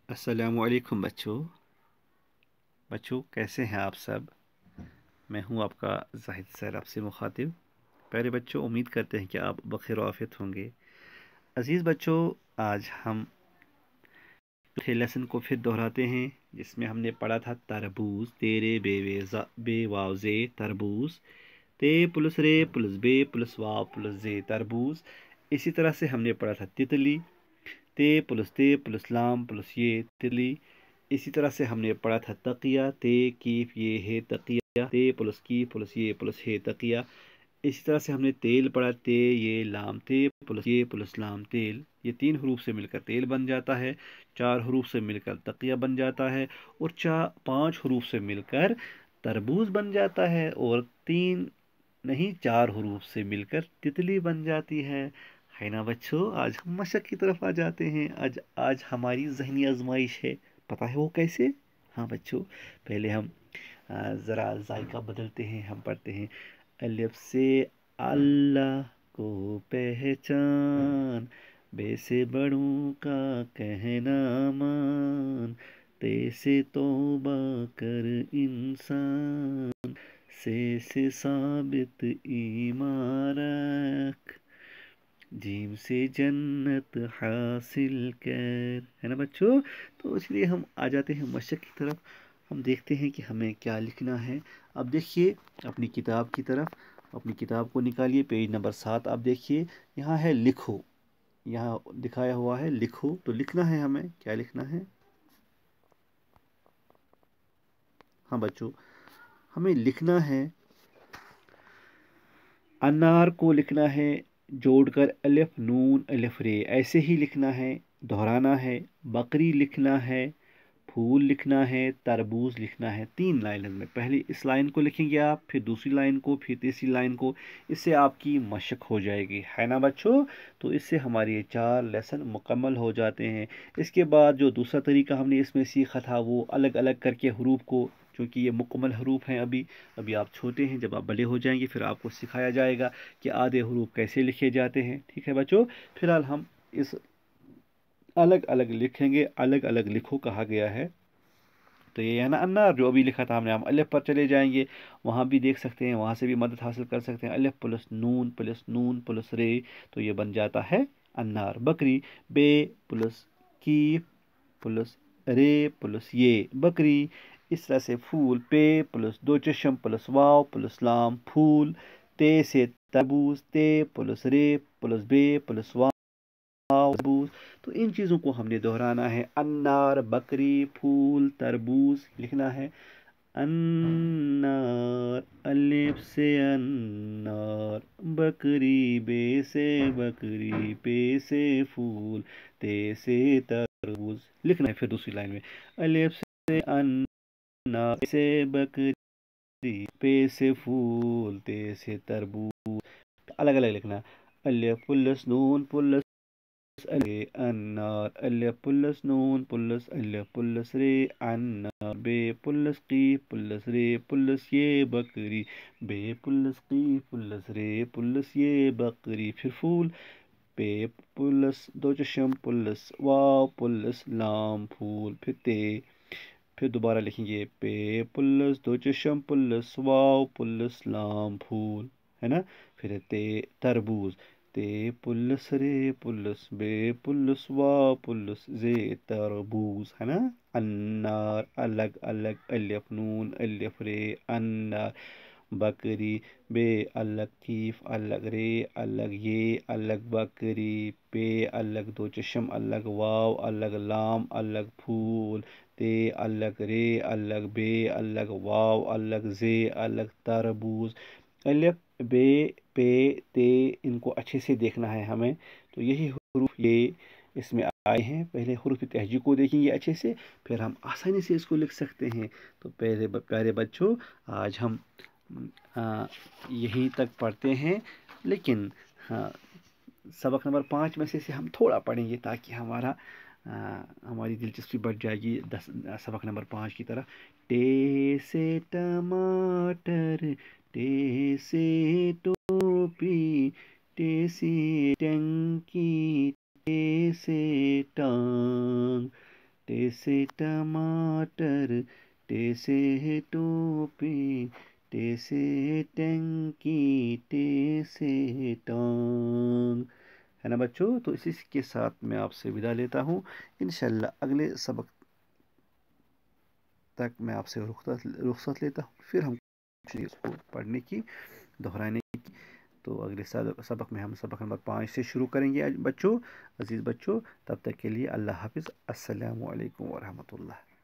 अस्सलामुअलैकुम बच्चों कैसे हैं आप सब। मैं हूं आपका जाहिद सर, आपसे मुखातिब। प्यारे बच्चों, उम्मीद करते हैं कि आप बखैर आफियत होंगे। अज़ीज़ बच्चों, आज हम चौथे लेसन को फिर दोहराते हैं, जिसमें हमने पढ़ा था तरबूज, तेरे बे वाव जे तरबूज, ते प्लस रे प्लस बे प्लस वाव प्लस जे तरबूज। इसी तरह से हमने पढ़ा था तितली, ते प्लस लाम प्लस ये तितली। इसी तरह से हमने पढ़ा था तकिया, ते कीफ ये है तकिया, ते प्लस की प्लस ये प्लस है तकिया। इसी तरह से हमने तेल पढ़ा, ते ये लाम ते प्लस ये प्लस लाम तेल। ये 3 हरूफ से मिलकर तेल बन जाता है, 4 हरूफ से मिलकर तकिया बन जाता है, और 5 हरूफ से मिलकर तरबूज बन जाता है, और 4 हरूफ से मिलकर तितली बन जाती है ना बच्चों। आज हम मशक की तरफ आ जाते हैं। आज हमारी जहनी आजमाइश है। पता है वो कैसे? हाँ बच्चों, पहले हम ज़रा जायका बदलते हैं। हम पढ़ते हैं अलिफ से अल्लाह को पहचान, बे से बड़ों का कहना मान, ते से तौबा कर इंसान, से साबित ईमान रख, जीम से जन्नत हासिल कर। है ना बच्चों? तो इसलिए हम आ जाते हैं मशक की तरफ। हम देखते हैं कि हमें क्या लिखना है। अब देखिए अपनी किताब की तरफ, अपनी किताब को निकालिए, पेज नंबर 7 आप देखिए। यहाँ है लिखो, यहाँ दिखाया हुआ है लिखो। तो लिखना है, हमें क्या लिखना है? हाँ बच्चों, हमें लिखना है अनार को लिखना है जोड़कर अलिफ नून अलिफ रे, ऐसे ही लिखना है, दोहराना है। बकरी लिखना है, फूल लिखना है, तरबूज लिखना है। 3 लाइन में, पहले इस लाइन को लिखेंगे आप, फिर दूसरी लाइन को, फिर तीसरी लाइन को। इससे आपकी मशक हो जाएगी, है ना बच्चों। तो इससे हमारे 4 लेसन मुकम्मल हो जाते हैं। इसके बाद जो दूसरा तरीका हमने इसमें सीखा था, वो अलग अलग करके हरूफ को, क्योंकि ये मुकम्मल हरूफ हैं अभी अभी आप छोटे हैं, जब आप बड़े हो जाएंगे फिर आपको सिखाया जाएगा कि आधे हरूफ कैसे लिखे जाते हैं। ठीक है बच्चों, फिलहाल हम इस अलग अलग लिखेंगे। अलग अलग लिखो कहा गया है। तो ये है ना अन्नार, जो अभी लिखा था हमने। हम अलिफ पर चले जाएंगे, वहाँ भी देख सकते हैं, वहाँ से भी मदद हासिल कर सकते हैं। अलिफ प्लस नून प्लस रे, तो ये बन जाता है अन्नार। बकरी, बे प्लस की प्लस रे प्लस ये बकरी। इस तरह से फूल, पे प्लस दो चश्म प्लस वाव प्लस लाम फूल। ते से तरबूज, ते प्लस रे प्लस बे प्लस वाव तरबूज। तो इन चीज़ों को हमने दोहराना है। अन्नार, बकरी, फूल, तरबूज लिखना है। अन्नार, अलिफ से अन्नार, बकरी, बे से बकरी, पे से फूल, ते से तरबूज लिखना है। फिर दूसरी लाइन में अलिफ से अन्नार, से बकरी, पे से फूल, ते से तरबूज। अलग अलग लिखना है। अलिफ प्लस नून प्लस अले अन्नार, अलिफ प्लस नून प्लस अलिफ प्लस रे अन्नार, बे प्लस की प्लस रे प्लस ये बकरी, बे प्लस की प्लस रे प्लस ये बकरी। फिर फूल, पे प्लस दो चश्म प्लस वाव प्लस लाम फूल। फिर दोबारा लिखेंगे पे प्लस दो चश्म प्लस वाव प्लस लाम फूल, है ना। फिर तरबूज, ते प्लस रे प्लस बे प्लस वाव प्लस जे तरबूज, है ना। अन्नार, अलग अलग अलिफ नून अलिफ रे अन्नार। बकरी, बे अलग कीफ अलग रे अलग ये अलग बकरी। पे अलग दो चश्म अलग वाव अलग लाम अलग फूल। ते अलग रे अलग बे अलग वाव अलग जे अलग तरबूज। अलिफ, बे, पे, ते, इनको अच्छे से देखना है हमें। तो यही हरूफ ये इसमें आए हैं। पहले हरूफ तहजी को देखेंगे अच्छे से, फिर हम आसानी से इसको लिख सकते हैं। तो प्यारे बच्चों, आज हम यहीं तक पढ़ते हैं। लेकिन हाँ, सबक नंबर 5 में से हम थोड़ा पढ़ेंगे, ताकि हमारी दिलचस्पी बढ़ जाएगी सबक नंबर 5 की तरफ। टे से टमाटर, टे से टोपी, टे से टंकी, टे से टांग, ٹے سے ٹماٹر، ٹے سے ہے ٹوپی، ٹے سے ٹینکی، ٹے سے ٹانگ، ہے نا بچوں؟ تو اسی کے ساتھ میں آپ سے ودا لیتا ہوں، انشاءاللہ اگلے سبق تک میں آپ سے رخصت لیتا ہوں، پھر ہم اس کو پڑھنے کی، دہرانے کی، تو اگلے سبق میں ہم سبق نمبر 5 سے شروع کریں گے بچوں، عزیز بچوں، تب تک کے لیے اللہ حافظ، السلام علیکم ورحمۃ اللہ۔